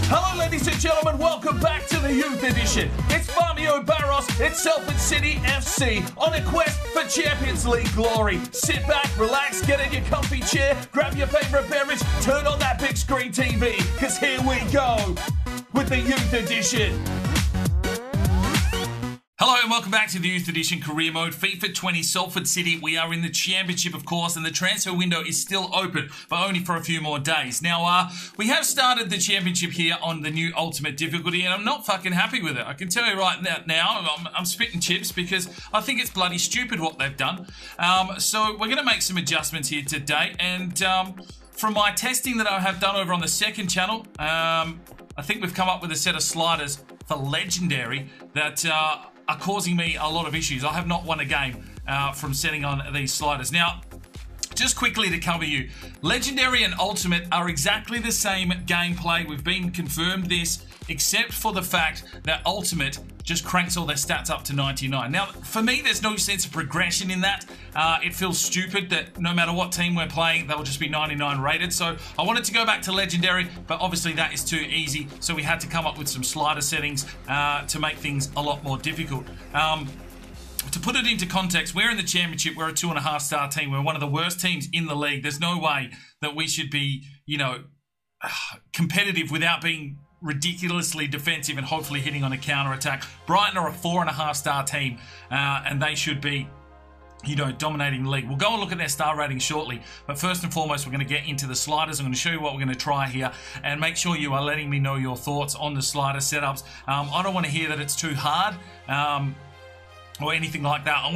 Hello ladies and gentlemen, welcome back to the Youth Edition. It's Famio Barros, it's Salford City FC on a quest for Champions League glory. Sit back, relax, get in your comfy chair, grab your favourite beverage, turn on that big screen TV, because here we go with the Youth Edition. Hello and welcome back to the Youth Edition Career Mode. FIFA 20 Salford City. We are in the Championship, of course, and the transfer window is still open, but only for a few more days. Now, we have started the Championship here on the new Ultimate difficulty, and I'm not fucking happy with it. I can tell you right now, I'm spitting chips because I think it's bloody stupid what they've done. So we're going to make some adjustments here today, and from my testing that I have done over on the second channel, I think we've come up with a set of sliders for Legendary that are causing me a lot of issues. I have not won a game from setting on these sliders. Now, just quickly to cover you, Legendary and Ultimate are exactly the same gameplay. We've been confirmed this, except for the fact that Ultimate just cranks all their stats up to 99. Now, for me, there's no sense of progression in that. It feels stupid that no matter what team we're playing, they'll just be 99 rated. So I wanted to go back to Legendary, but obviously that is too easy. So we had to come up with some slider settings to make things a lot more difficult. To put it into context, we're in the Championship. We're a 2.5-star team. We're one of the worst teams in the league. There's no way that we should be, you know, competitive without being ridiculously defensive and hopefully hitting on a counter-attack. Brighton are a 4.5-star team, and they should be, you know, dominating the league. We'll go and look at their star rating shortly, but first and foremost, we're going to get into the sliders. I'm going to show you what we're going to try here, and make sure you are letting me know your thoughts on the slider setups. I don't want to hear that it's too hard, or anything like that. I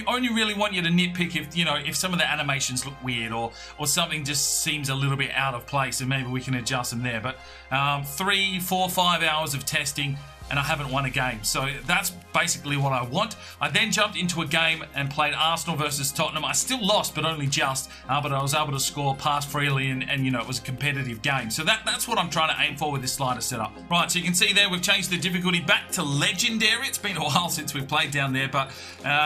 only really want you to nitpick if, you know, if some of the animations look weird or something just seems a little bit out of place, and maybe we can adjust them there. But 3, 4, 5 hours of testing, and I haven't won a game. So that's basically what I want. I then jumped into a game and played Arsenal versus Tottenham. I still lost, but only just. But I was able to score, pass freely, and you know, it was a competitive game. So that's what I'm trying to aim for with this slider setup. Right, so you can see there, we've changed the difficulty back to Legendary. It's been a while since we've played down there, but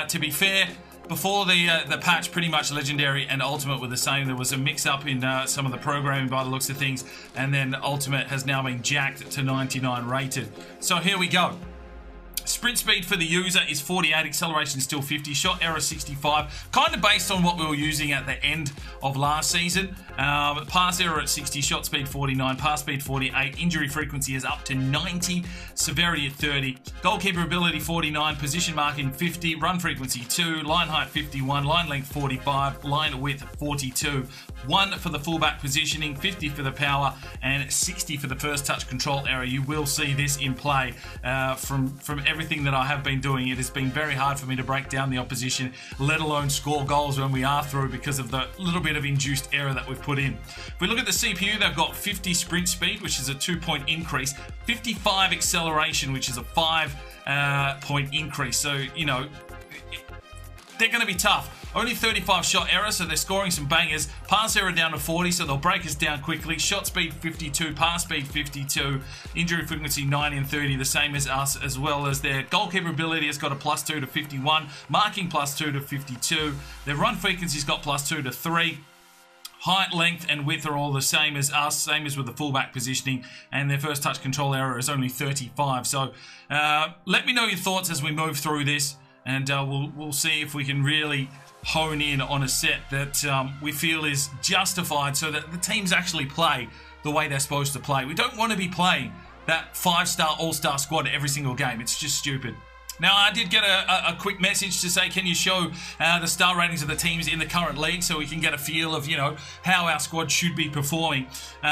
to be fair, before the patch, pretty much Legendary and Ultimate were the same. There was a mix-up in some of the programming by the looks of things, and then Ultimate has now been jacked to 99 rated. So here we go. Sprint speed for the user is 48, acceleration still 50, shot error 65, kind of based on what we were using at the end of last season. Pass error at 60, shot speed 49, pass speed 48, injury frequency is up to 90, severity at 30, goalkeeper ability 49, position marking 50, run frequency 2, line height 51, line length 45, line width 42, 1 for the fullback positioning, 50 for the power, and 60 for the first touch control error. You will see this in play from everything that I have been doing. It has been very hard for me to break down the opposition, let alone score goals when we are through, because of the little bit of induced error that we've put in. If we look at the CPU, they've got 50 sprint speed, which is a 2-point increase, 55 acceleration, which is a 5-point increase. So, you know, they're going to be tough. Only 35 shot error, so they're scoring some bangers. Pass error down to 40, so they'll break us down quickly. Shot speed 52, pass speed 52, injury frequency 90 and 30, the same as us, as well as their goalkeeper ability has got a +2 to 51, marking +2 to 52. Their run frequency's got +2 to 3. Height, length, and width are all the same as us, same as with the fullback positioning, and their first touch control error is only 35. So let me know your thoughts as we move through this, and we'll see if we can really hone in on a set that we feel is justified, so that the teams actually play the way they're supposed to play. We don't want to be playing that 5-star all-star squad every single game. It's just stupid. Now, I did get a quick message to say, can you show the star ratings of the teams in the current league so we can get a feel of, you know, how our squad should be performing.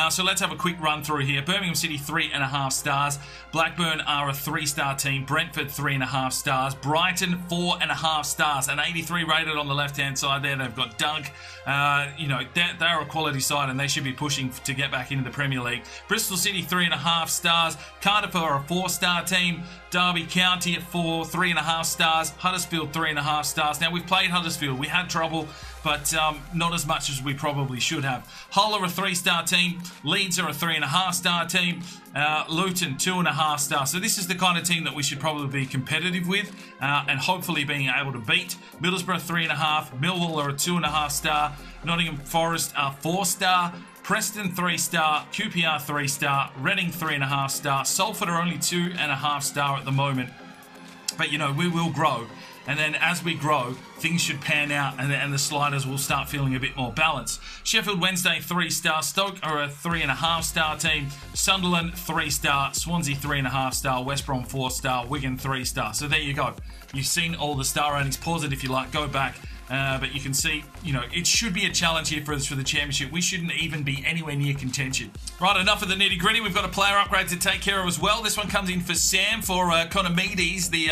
So let's have a quick run through here. Birmingham City, 3.5 stars. Blackburn are a 3-star team. Brentford, 3.5 stars. Brighton, 4.5 stars. An 83 rated on the left-hand side there. They've got Dunk. You know, they're a quality side, and they should be pushing to get back into the Premier League. Bristol City, 3.5 stars. Cardiff are a 4-star team. Derby County at 3.5 stars. Huddersfield, 3.5 stars. Now, we've played Huddersfield. We had trouble, but not as much as we probably should have. Hull are a 3-star team. Leeds are a 3.5-star team. Luton, 2.5 stars. So this is the kind of team that we should probably be competitive with and hopefully being able to beat. Middlesbrough, 3.5. Millwall are a 2.5 star. Nottingham Forest are 4-star. Preston 3-star, QPR 3-star, Reading 3.5-star, Salford are only 2.5-star at the moment. But, you know, we will grow. And then as we grow, things should pan out and the sliders will start feeling a bit more balanced. Sheffield Wednesday 3-star, Stoke are a 3.5-star team, Sunderland 3-star, Swansea 3.5-star, West Brom 4-star, Wigan 3-star. So there you go. You've seen all the star ratings. Pause it if you like, go back. But you can see, you know, it should be a challenge here for us for the championship. We shouldn't even be anywhere near contention. Right, enough of the nitty gritty. We've got a player upgrade to take care of as well. This one comes in for Sam for Konomides, the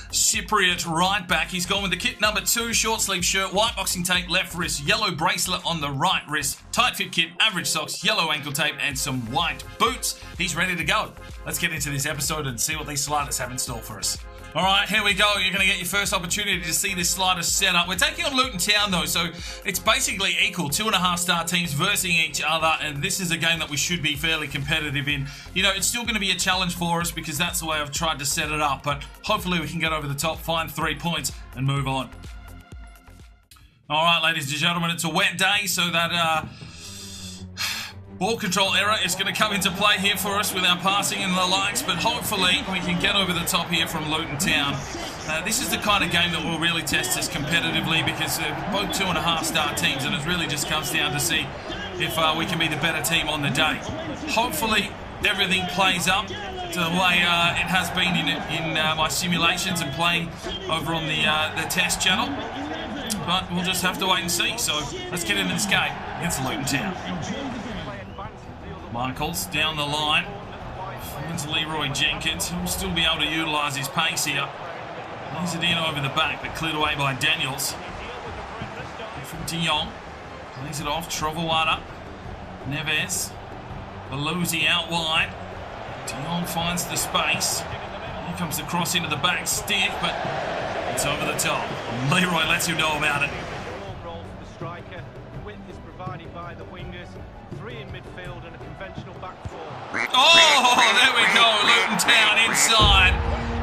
Cypriot right back. He's gone with the kit number 2, short sleeve shirt, white boxing tape, left wrist, yellow bracelet on the right wrist, tight fit kit, average socks, yellow ankle tape, and some white boots. He's ready to go. Let's get into this episode and see what these sliders have in store for us. All right, here we go. You're going to get your first opportunity to see this slider set up. We're taking on Luton Town, though, so it's basically equal. 2.5-star teams versing each other, and this is a game that we should be fairly competitive in. You know, it's still going to be a challenge for us because that's the way I've tried to set it up, but hopefully we can get over the top, find 3 points, and move on. All right, ladies and gentlemen, it's a wet day, so that ball control error is going to come into play here for us with our passing and the likes, but hopefully we can get over the top here from Luton Town. This is the kind of game that will really test us competitively because both 2.5-star teams, and it really just comes down to see if we can be the better team on the day. Hopefully everything plays up the way it has been in my simulations and playing over on the test channel, but we'll just have to wait and see. So let's get into this game against Luton Town. Michaels down the line, finds Leroy Jenkins, who will still be able to utilise his pace here. Lays it in over the back, but cleared away by Daniels. From De Jong, lays it off, Trovawada, Neves, Belusi out wide. De Jong finds the space. Here comes the cross into the back, stiff, but it's over the top. Leroy lets you know about it. Oh, there we go, Luton Town inside.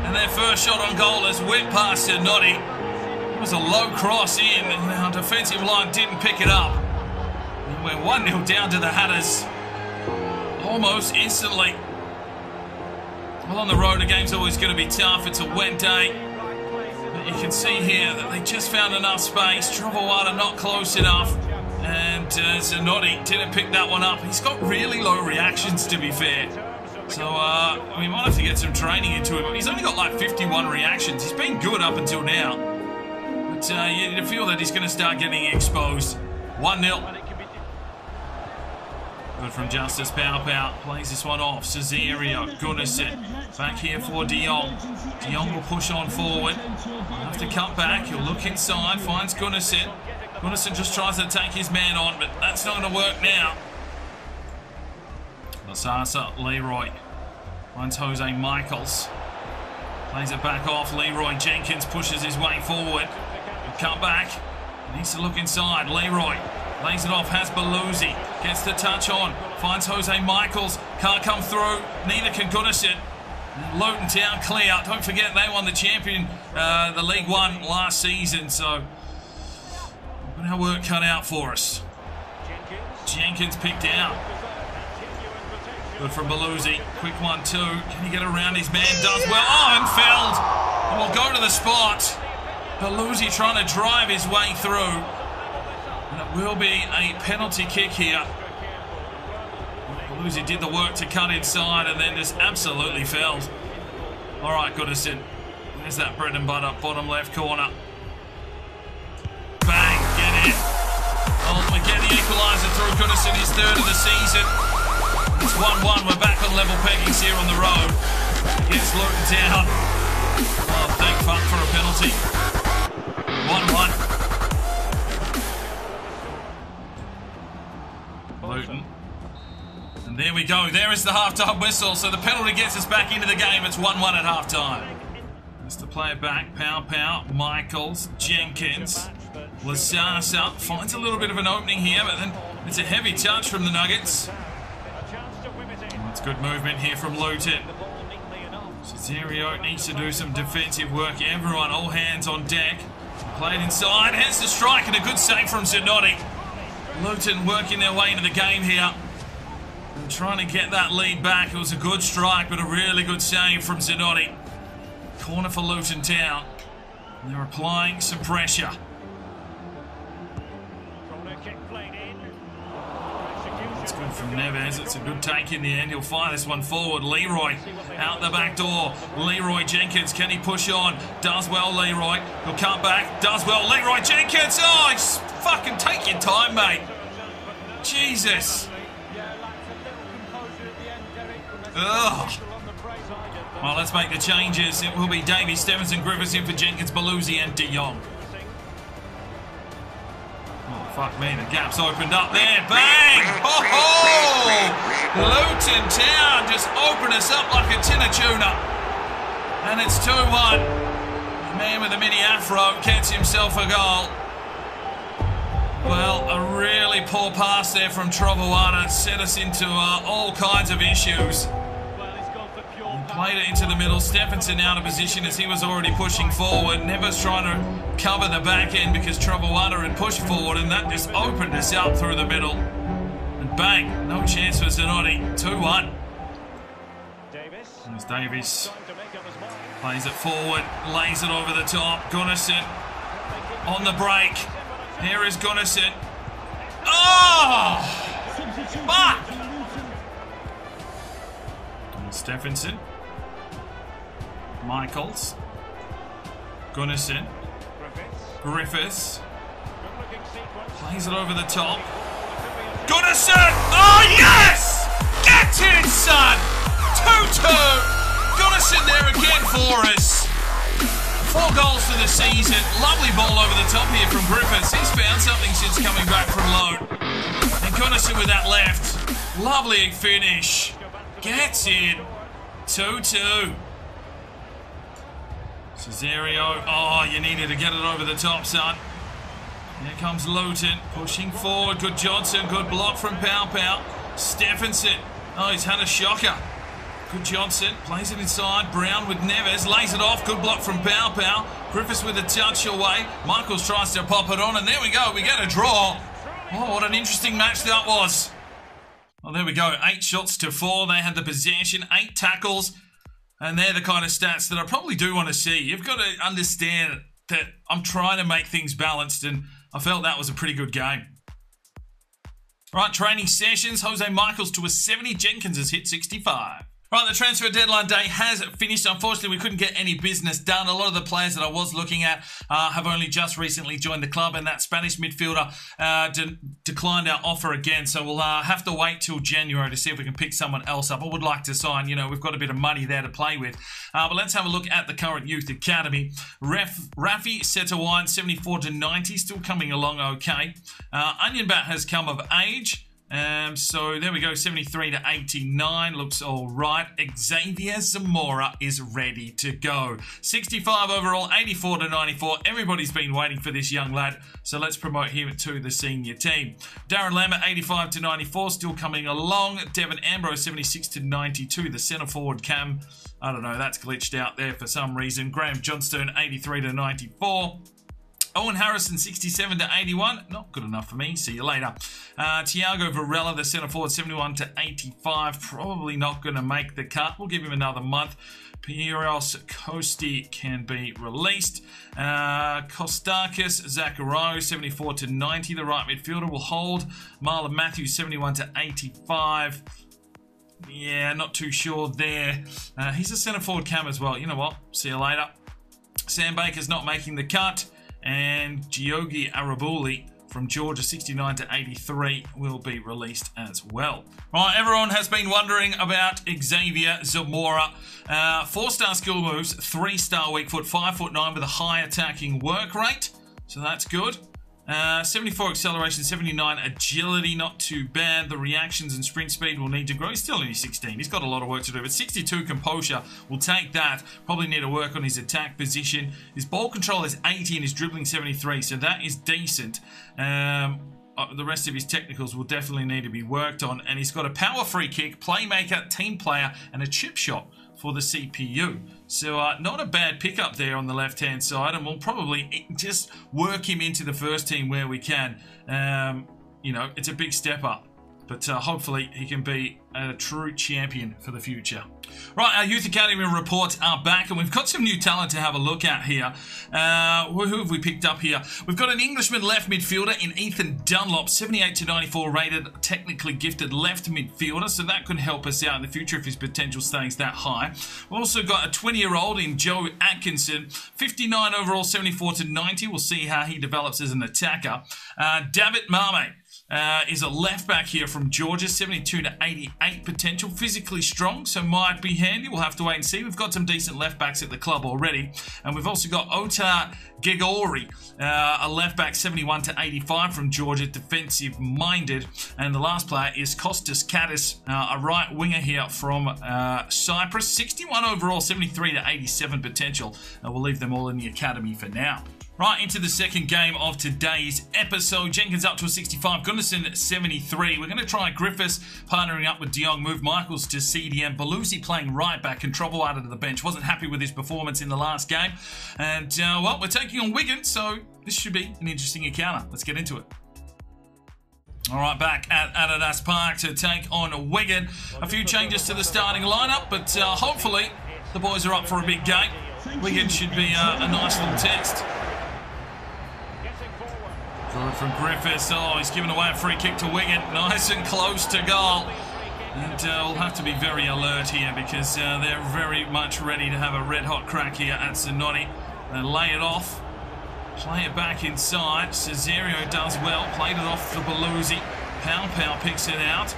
And their first shot on goal is whipped past Noddy. It was a low cross in, and our defensive line didn't pick it up. And we're 1-0 down to the Hatters almost instantly. Well, on the road, the game's always going to be tough. It's a wet day. But you can see here that they just found enough space. Trovawada not close enough. And Zanotti didn't pick that one up. He's got really low reactions, to be fair. So we might have to get some training into him. He's only got like 51 reactions. He's been good up until now. But you feel that he's going to start getting exposed. 1-0. Good from Justice Pow. Plays this one off. Cesario, Gunnarsson. Back here for De Jong. De Jong will push on forward. Have to cut back. He'll look inside. Finds Gunnarsson. Gunnarsson just tries to take his man on, but that's not going to work now. Lasasa, Leroy. Finds Jose Michaels. Plays it back off. Leroy Jenkins pushes his way forward. He'll cut back. Needs to look inside. Leroy lays it off. Has Belusi. Gets the touch on. Finds Jose Michaels. Can't come through. Neither can Gunnarsson. Luton Town clear. Don't forget they won the League One last season, so our work cut out for us. Jenkins picked out. Good from Belusi. Quick 1-2. Can he get around his man? Does well. Oh, and Feld. We'll go to the spot. Belusi trying to drive his way through. And it will be a penalty kick here. Belusi did the work to cut inside and then just absolutely Feld. All right, Goodison. There's that bread and butter, bottom left corner. Bang, get in. Oh, we get the equaliser through. Goodison, his 3rd of the season. It's 1-1. We're back on level peggings here on the road against Luton Town. Oh, thank fuck for a penalty. 1-1. Luton. And there we go. There is the half-time whistle. So the penalty gets us back into the game. It's 1-1 at half-time. Just to play it back. Pow. Michaels. Jenkins. Lasasa finds a little bit of an opening here, but then it's a heavy touch from the Nuggets. It's good movement here from Luton. Cesario needs to do some defensive work. Everyone, all hands on deck. Played inside, heads to strike, and a good save from Zanotti. Luton working their way into the game here. And trying to get that lead back. It was a good strike, but a really good save from Zanotti. Corner for Luton Town. And they're applying some pressure. It's good from Neves. It's a good take in the end. He'll fire this one forward. Leroy out the back door. Leroy Jenkins. Can he push on? Does well, Leroy. He'll come back. Does well, Leroy Jenkins. Oh, fucking take your time, mate. Jesus. Ugh. Well, let's make the changes. It will be Davies, Stevenson, Griffiths in for Jenkins, Belusi and De Jong. Oh, fuck me, the gap's opened up there. Bang! Oh! Luton Town just opened us up like a tin of tuna. And it's 2-1. The man with the mini afro gets himself a goal. Well, a really poor pass there from Trovoada set us into all kinds of issues. Played it into the middle. Stephenson out of position as he was already pushing forward. Neves trying to cover the back end because Trovoada had pushed forward, and that just opened us up through the middle. And bang, no chance for Zanotti. 2-1. There's Davies. Plays it forward, lays it over the top. Gunnarsson on the break. Here is Gunnarsson. Oh! Fuck! Stephenson. Michaels. Gunnarsson. Griffiths. Plays it over the top. Gunnarsson! Oh, yes! Get in, son! 2-2. Gunnarsson there again for us. 4 goals for the season. Lovely ball over the top here from Griffiths. He's found something since coming back from loan. And Gunnarsson with that left. Lovely finish. Gets in. 2-2. Cesario. Oh, you needed to get it over the top, son. Here comes Luton. Pushing forward. Good Johnson. Good block from Pau. Stephenson. Oh, he's had a shocker. Good Johnson. Plays it inside. Brown with Neves. Lays it off. Good block from Pau. Griffiths with a touch away. Michaels tries to pop it on. And there we go. We get a draw. Oh, what an interesting match that was. Well, there we go. 8 shots to 4. They had the possession, 8 tackles, and they're the kind of stats that I probably do want to see. You've got to understand that I'm trying to make things balanced, and I felt that was a pretty good game. Right, training sessions. Jose Michaels to a 70. Jenkins has hit 65. Right, the transfer deadline day has finished. Unfortunately, we couldn't get any business done. A lot of the players that I was looking at have only just recently joined the club, and that Spanish midfielder declined our offer again. So we'll have to wait till January to see if we can pick someone else up. I would like to sign, you know, we've got a bit of money there to play with. But let's have a look at the current youth academy. Rafi Setawine, 74-90, still coming along okay. Onion Bat has come of age. So there we go, 73-89, looks all right. Xavier Zamora is ready to go. 65 overall, 84-94. Everybody's been waiting for this young lad, so let's promote him to the senior team. Darren Lambert, 85-94, still coming along. Devin Ambrose, 76-92, the centre forward cam. I don't know, that's glitched out there for some reason. Graham Johnstone, 83-94. Owen Harrison, 67-81. Not good enough for me. See you later. Thiago Varela, the centre forward, 71-85. Probably not going to make the cut. We'll give him another month. Piros Kosti can be released. Kostakis Zacharo, 74-90. The right midfielder will hold. Marlon Matthews, 71-85. Yeah, not too sure there. He's a centre forward cam as well. You know what? See you later. Sam Baker's not making the cut. And Giogi Arabuli from Georgia, 69-83, will be released as well. Right, everyone has been wondering about Xavier Zamora. 4-star skill moves, 3-star weak foot, 5'9" with a high attacking work rate. So that's good. 74 acceleration, 79 agility, not too bad. The reactions and sprint speed will need to grow. He's still only 16. He's got a lot of work to do, but 62 composure will take that. Probably need to work on his attack position. His ball control is 80 and his dribbling 73, so that is decent. The rest of his technicals will definitely need to be worked on, and he's got a power free kick, playmaker, team player, and a chip shot for the CPU. So not a bad pickup there on the left-hand side, and we'll probably just work him into the first team where we can. you know, it's a big step up. But hopefully he can be a true champion for the future. Right, our Youth Academy reports are back, and we've got some new talent to have a look at here. Who have we picked up here? We've got an Englishman left midfielder in Ethan Dunlop, 78/94 rated, technically gifted left midfielder, so that could help us out in the future if his potential stays that high. We've also got a 20-year-old in Joe Atkinson, 59 overall, 74/90. We'll see how he develops as an attacker. David Mame is a left back here from Georgia, 72/88 potential, physically strong, so might be handy. We'll have to wait and see. We've got some decent left backs at the club already, and we've also got Ota Gegori, a left back, 71/85 from Georgia, defensive minded, and the last player is Kostas Katis, a right winger here from Cyprus, 61 overall, 73/87 potential. We'll leave them all in the academy for now. Right, into the second game of today's episode. Jenkins up to a 65, Gunnarsson 73. We're going to try Griffiths partnering up with De Jong, move Michaels to CDM. Belusi playing right back and Trouble out of the bench. Wasn't happy with his performance in the last game. And, well, we're taking on Wigan, so this should be an interesting encounter. Let's get into it. All right, back at Adidas Park to take on Wigan. A few changes to the starting lineup, but hopefully the boys are up for a big game. Wigan should be a nice little test. Good from Griffiths. Oh, he's given away a free kick to Wigan. Nice and close to goal. And we'll have to be very alert here because they're very much ready to have a red-hot crack here at Zanotti. They lay it off. Play it back inside. Cesario does well. Played it off for Belusi. Pow picks it out.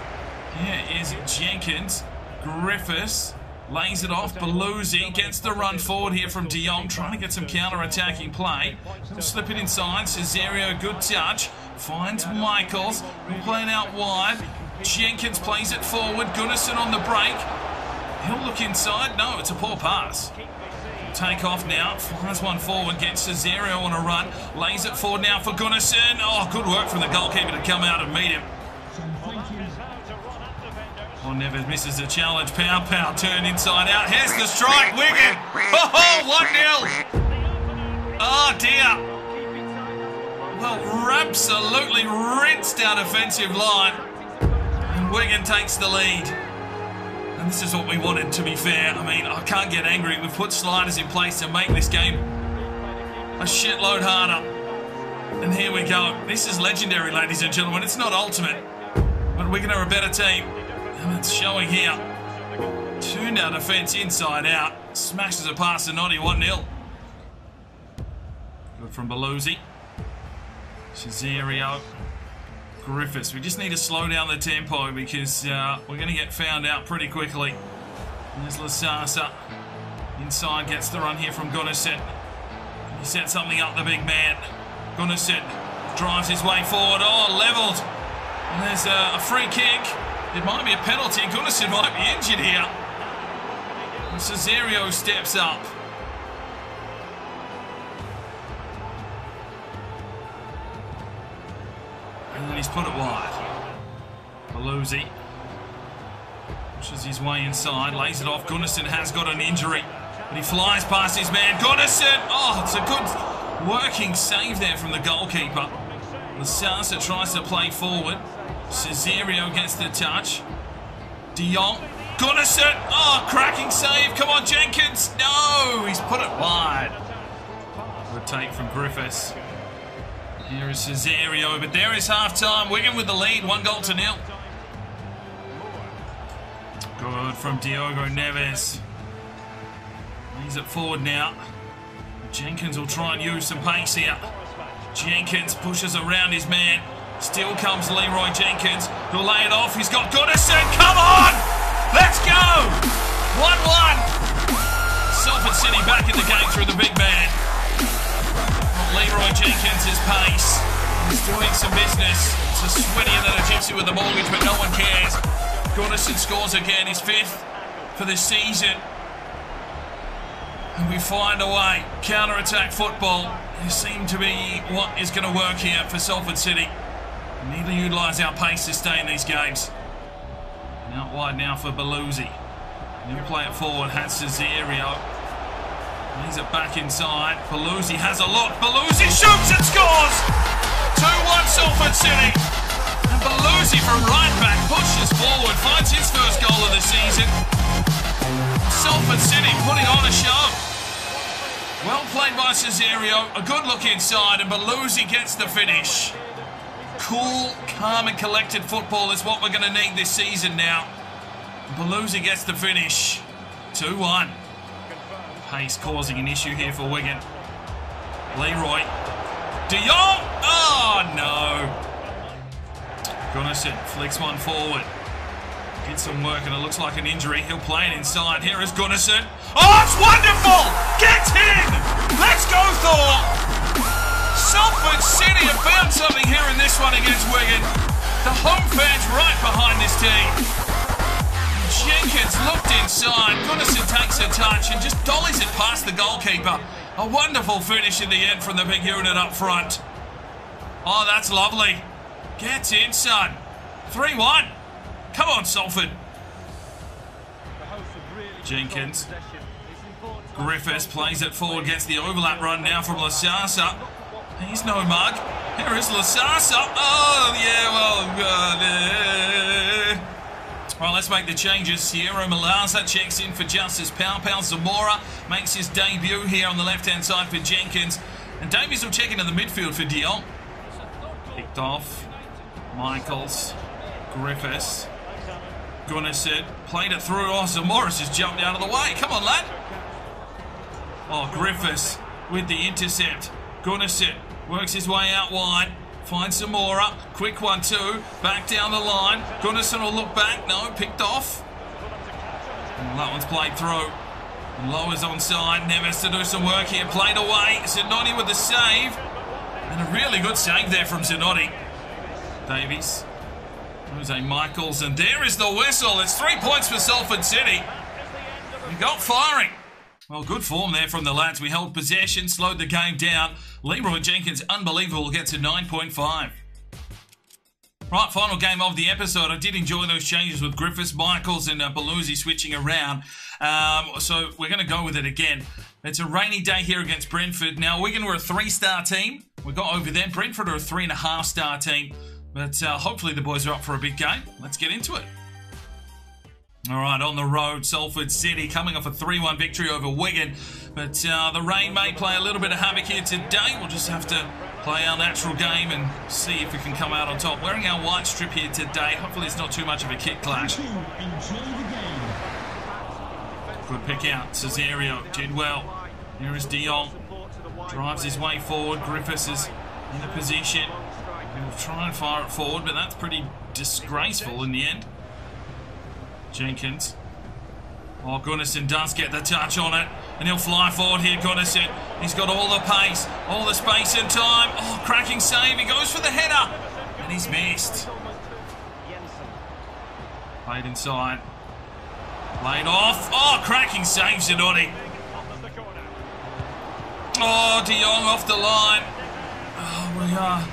Here is Jenkins. Griffiths lays it off. Belusi gets the run forward here from De Jong, trying to get some counter-attacking play. He'll slip it inside. Cesario, good touch. Finds Michaels. He'll play it out wide. Jenkins plays it forward. Gunnarsson on the break. He'll look inside. No, it's a poor pass. Take off now. Flies one forward. Gets Cesario on a run. Lays it forward now for Gunnarsson. Oh, good work from the goalkeeper to come out and meet him. Oh, Neves misses the challenge. Pow, turn inside out. Here's the strike. Wigan. Oh, 1-0. Oh, dear. Well, absolutely rinsed our defensive line. And Wigan takes the lead. And this is what we wanted, to be fair. I mean, I can't get angry. We've put sliders in place to make this game a shitload harder. And here we go. This is legendary, ladies and gentlemen. It's not ultimate. But Wigan are a better team. And it's showing here. Tuned our defence inside out. Smashes it past Zanotti, 1-0. Good from Belusi. Cesario. Griffiths. We just need to slow down the tempo because we're going to get found out pretty quickly. There's Lasasa. Inside gets the run here from Gunnarsson. He set something up, the big man. Gunnarsson drives his way forward. Oh, levelled. And there's a free kick. It might be a penalty. Gunnarsson might be injured here. And Cesario steps up. And then he's put it wide. Belusi pushes his way inside, lays it off. Gunnarsson has got an injury, but he flies past his man. Gunnarsson! Oh, it's a good working save there from the goalkeeper. Lasasa tries to play forward. Cesario gets the touch. De Jong. Gunnarsson! Oh, cracking save. Come on, Jenkins. No, he's put it wide. Good take from Griffiths. Here is Cesario, but there is half-time. Wigan with the lead, 1-0. Good from Diogo Neves. Lays it forward now. Jenkins will try and use some pace here. Jenkins pushes around his man. Still comes Leroy Jenkins, who'll lay it off. He's got Gunnarsson. Come on! Let's go! 1-1. Salford City back in the game through the big man. Leroy Jenkins' pace. He's doing some business. It's a sweatier than a gypsy with a mortgage, but no one cares. Gunnarsson scores again, his 5th for the season. And we find a way. Counter-attack football. It seemed to be what is going to work here for Salford City. We need to utilise our pace to stay in these games. And out wide now for Belusi. He'll play it forward. Has Cesario. Lays it back inside. Belusi has a look. Belusi shoots and scores! 2-1 Salford City. Belusi from right back pushes forward, finds his first goal of the season. Salford City putting on a show. Well played by Cesario, a good look inside, and Belusi gets the finish. Cool, calm and collected football is what we're going to need this season now. Belusi gets the finish. 2-1. Pace causing an issue here for Wigan. Leroy. De Jong! Oh, no. Gunnarsson flicks one forward. Did some work and it looks like an injury. He'll play it inside. Here is Gunnarsson. Oh, it's wonderful! Get in! Let's go, Thor! Salford City have found something here in this one against Wigan. The home fans right behind this team. Jenkins looked inside. Gunnarsson takes a touch and just dollies it past the goalkeeper. A wonderful finish in the end from the big unit up front. Oh, that's lovely. Gets in, son. 3-1. Come on, Salford. Jenkins. Griffiths plays it forward, gets the overlap run now from Lasasa. He's no mug. Here is Lasasa. Oh, yeah, well, let's make the changes. Sierra Malaza checks in for Justice Pau. Zamora makes his debut here on the left-hand side for Jenkins. And Davies will check into the midfield for Dion. Picked off. Michaels. Griffiths. Gunnarsson played it through. Oh, Zamora's just jumped out of the way. Come on, lad. Oh, Griffiths with the intercept. Gunnarsson works his way out wide. Finds Zamora. Quick 1-2. Back down the line. Gunnarsson will look back. No, picked off. And that one's played through. And Lowers onside. Neves to do some work here. Played away. Zanotti with the save. And a really good save there from Zanotti. Davies. Jose Michaels. And there is the whistle. It's 3 points for Salford City. We got firing. Well, good form there from the lads. We held possession, slowed the game down. Leroy Jenkins, unbelievable, gets a 9.5. Right, final game of the episode. I did enjoy those changes with Griffiths, Michaels and Belusi switching around. So we're going to go with it again. It's a rainy day here against Brentford. Now, Wigan were a 3-star team. We got over them. Brentford are a 3.5-star team. But hopefully the boys are up for a big game. Let's get into it. All right, on the road, Salford City coming off a 3-1 victory over Wigan. But the rain may play a little bit of havoc here today. We'll just have to play our natural game and see if we can come out on top. Wearing our white strip here today. Hopefully it's not too much of a kick clash. Good pick out. Cesario did well. Here is De Jong. Drives his way forward. Griffiths is in a position. He'll try and fire it forward, but that's pretty disgraceful in the end. Jenkins. Oh, Gunnarsson does get the touch on it. And he'll fly forward here, Gunnarsson. He's got all the pace, all the space and time. Oh, cracking save. He goes for the header. And he's missed. Played inside. Played off. Oh, cracking save, Zanotti. Oh, De Jong off the line. Oh, we are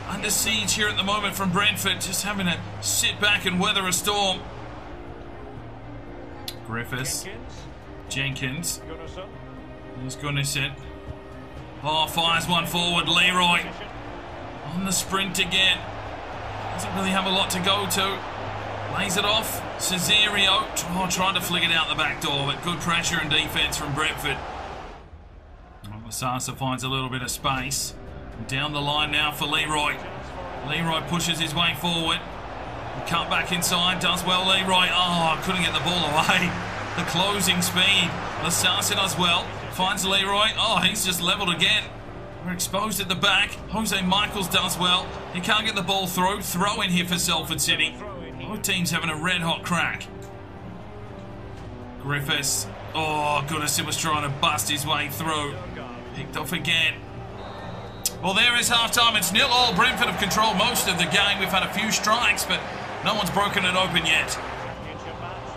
under siege here at the moment from Brentford. Just having to sit back and weather a storm. Griffiths. Jenkins. Here's Gunnarsson. Oh, fires one forward. Leroy. On the sprint again. Doesn't really have a lot to go to. Lays it off. Cesario. Oh, trying to flick it out the back door, but good pressure and defence from Brentford. Sasa finds a little bit of space. Down the line now for Leroy. Leroy pushes his way forward. Cut back inside, does well Leroy. Oh, couldn't get the ball away. The closing speed. Lasasa does well. Finds Leroy. Oh, he's just levelled again. We're exposed at the back. Jose Michaels does well. He can't get the ball through. Throw in here for Salford City. Both teams having a red hot crack. Griffiths. Oh, Gunnarsson was trying to bust his way through. Picked off again. Well, there is half-time. It's 0-0. Brentford have controlled most of the game. We've had a few strikes, but no one's broken it open yet.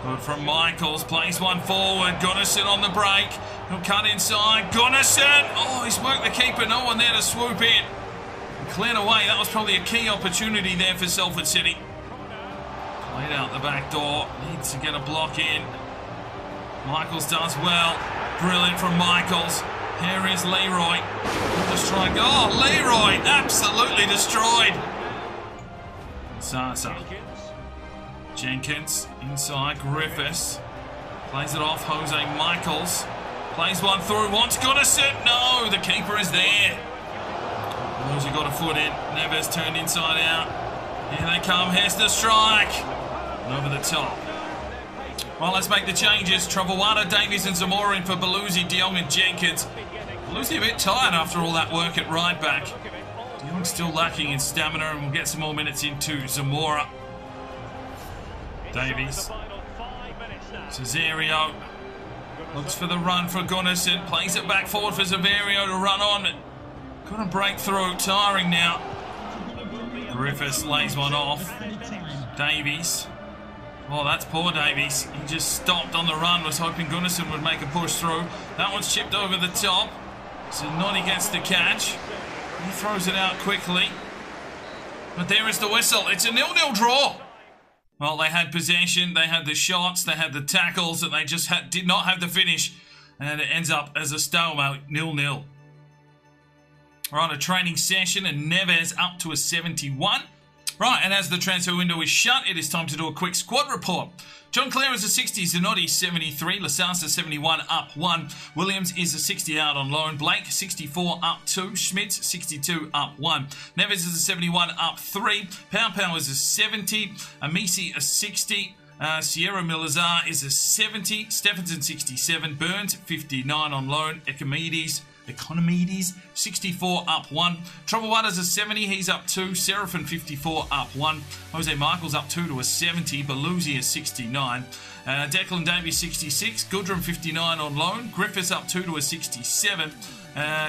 Good from Michaels. Plays one forward. Gunnarsson on the break. He'll cut inside. Gunnarsson. Oh, he's worked the keeper. No one there to swoop in. Cleared away. That was probably a key opportunity there for Salford City. Played out the back door. Needs to get a block in. Michaels does well. Brilliant from Michaels. Here is Leroy. Just trying. Oh, Leroy absolutely destroyed. Sasa. Jenkins inside. Griffiths. Plays it off. Jose Michaels. Plays one through. Wants Goodison. No, the keeper is there. Lucy got a foot in. Neves turned inside out. Here they come. Hester strike. And over the top. Well, let's make the changes. Travawada, Davies and Zamora in for Belusi, De Jong and Jenkins. Belusi a bit tired after all that work at right back. De Jong's still lacking in stamina, and we'll get some more minutes into Zamora. Davies. Cesario. Looks for the run for Gunnison. Plays it back forward for Xavier to run on. Couldn't break through. Tiring now. Griffiths lays one off. Davies. Oh, that's poor Davies. He just stopped on the run. Was hoping Gunnison would make a push through. That one's chipped over the top. Zanotti gets the catch. He throws it out quickly. But there is the whistle. It's a 0-0 draw. Well, they had possession, they had the shots, they had the tackles, and they just did not have the finish. And it ends up as a stalemate, 0-0. We're on a training session, and Neves up to a 71. Right, and as the transfer window is shut, it is time to do a quick squad report. John Clare is a 60, Zanotti 73, Lasasa 71 up 1, Williams is a 60 out on loan, Blake 64 up 2, Schmitz 62 up 1, Neves is a 71 up 3, Pow is a 70, Amisi a 60, Sierra Milazar is a 70, Stephenson 67, Burns 59 on loan, Economides 64 up 1. Travawada's a 70, he's up 2. Seraphin 54 up 1. Jose Michaels up 2 to a 70. Belusi is 69. Declan Davies 66. Goodrum 59 on loan. Griffiths up 2 to a 67.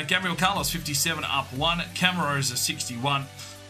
Gabriel Carlos 57 up 1. Camara is a 61.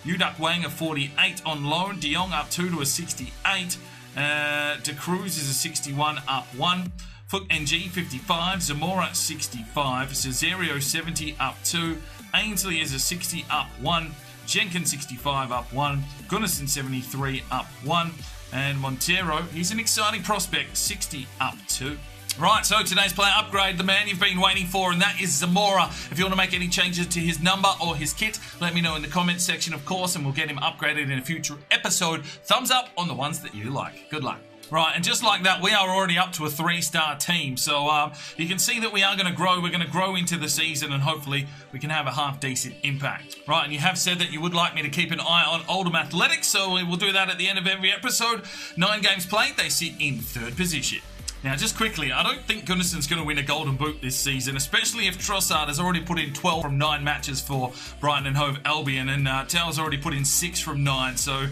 Uduck Wang a 48 on loan. De Jong up 2 to a 68. De Cruz is a 61 up 1. Foot NG 55, Zamora 65, Cesario 70 up 2, Ainsley is a 60 up 1, Jenkins 65 up 1, Gunnison 73 up 1, and Montero, he's an exciting prospect, 60 up 2. Right, so today's player upgrade, the man you've been waiting for, and that is Zamora. If you want to make any changes to his number or his kit, let me know in the comments section, of course, and we'll get him upgraded in a future episode. Thumbs up on the ones that you like. Good luck. Right, and just like that, we are already up to a 3-star team. So you can see that we are going to grow. We're going to grow into the season, and hopefully we can have a half-decent impact. Right, and you have said that you would like me to keep an eye on Oldham Athletics, so we will do that at the end of every episode. 9 games played, they sit in 3rd position. Now, just quickly, I don't think Gunnison's going to win a Golden Boot this season, especially if Trossard has already put in 12 from 9 matches for Brighton and Hove Albion, and Tao's already put in 6 from 9, so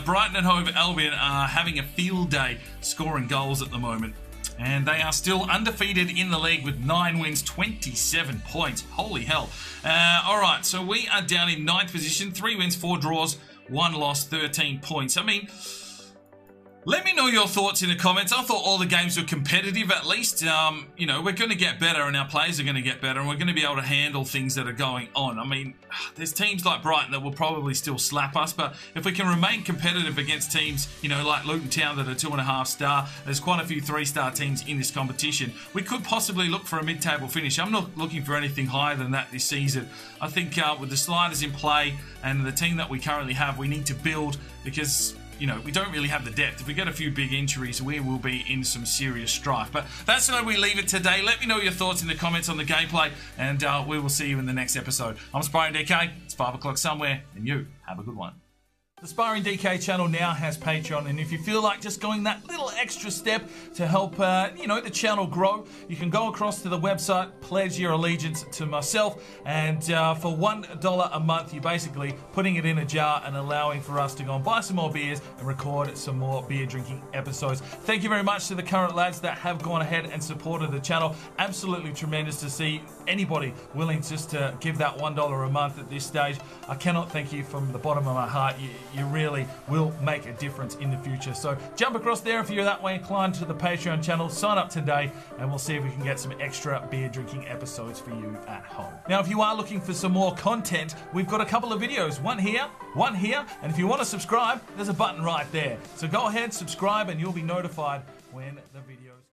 Brighton and Hove Albion are having a field day scoring goals at the moment. And they are still undefeated in the league with 9 wins, 27 points. Holy hell. Alright, so we are down in 9th position, 3 wins, 4 draws, 1 loss, 13 points. I mean, let me know your thoughts in the comments. I thought all the games were competitive at least. You know, we're going to get better and our players are going to get better and we're going to be able to handle things that are going on. I mean, there's teams like Brighton that will probably still slap us, but if we can remain competitive against teams, you know, like Luton Town that are 2.5 star, there's quite a few 3-star teams in this competition. We could possibly look for a mid-table finish. I'm not looking for anything higher than that this season. I think with the sliders in play and the team that we currently have, we need to build because, you know, we don't really have the depth. If we get a few big injuries, we will be in some serious strife. But that's where we leave it today. Let me know your thoughts in the comments on the gameplay, and we will see you in the next episode. I'm Sparring DK. It's 5 o'clock somewhere, and you have a good one. The Sparring DK channel now has Patreon, and if you feel like just going that little extra step to help, you know, the channel grow, you can go across to the website, pledge your allegiance to myself, and for $1 a month, you're basically putting it in a jar and allowing for us to go and buy some more beers and record some more beer drinking episodes. Thank you very much to the current lads that have gone ahead and supported the channel. Absolutely tremendous to see anybody willing just to give that $1 a month at this stage. I cannot thank you from the bottom of my heart. You really will make a difference in the future. So jump across there if you're that way inclined to the Patreon channel. Sign up today and we'll see if we can get some extra beer drinking episodes for you at home. Now, if you are looking for some more content, we've got a couple of videos. One here, and if you want to subscribe, there's a button right there. So go ahead, subscribe, and you'll be notified when the video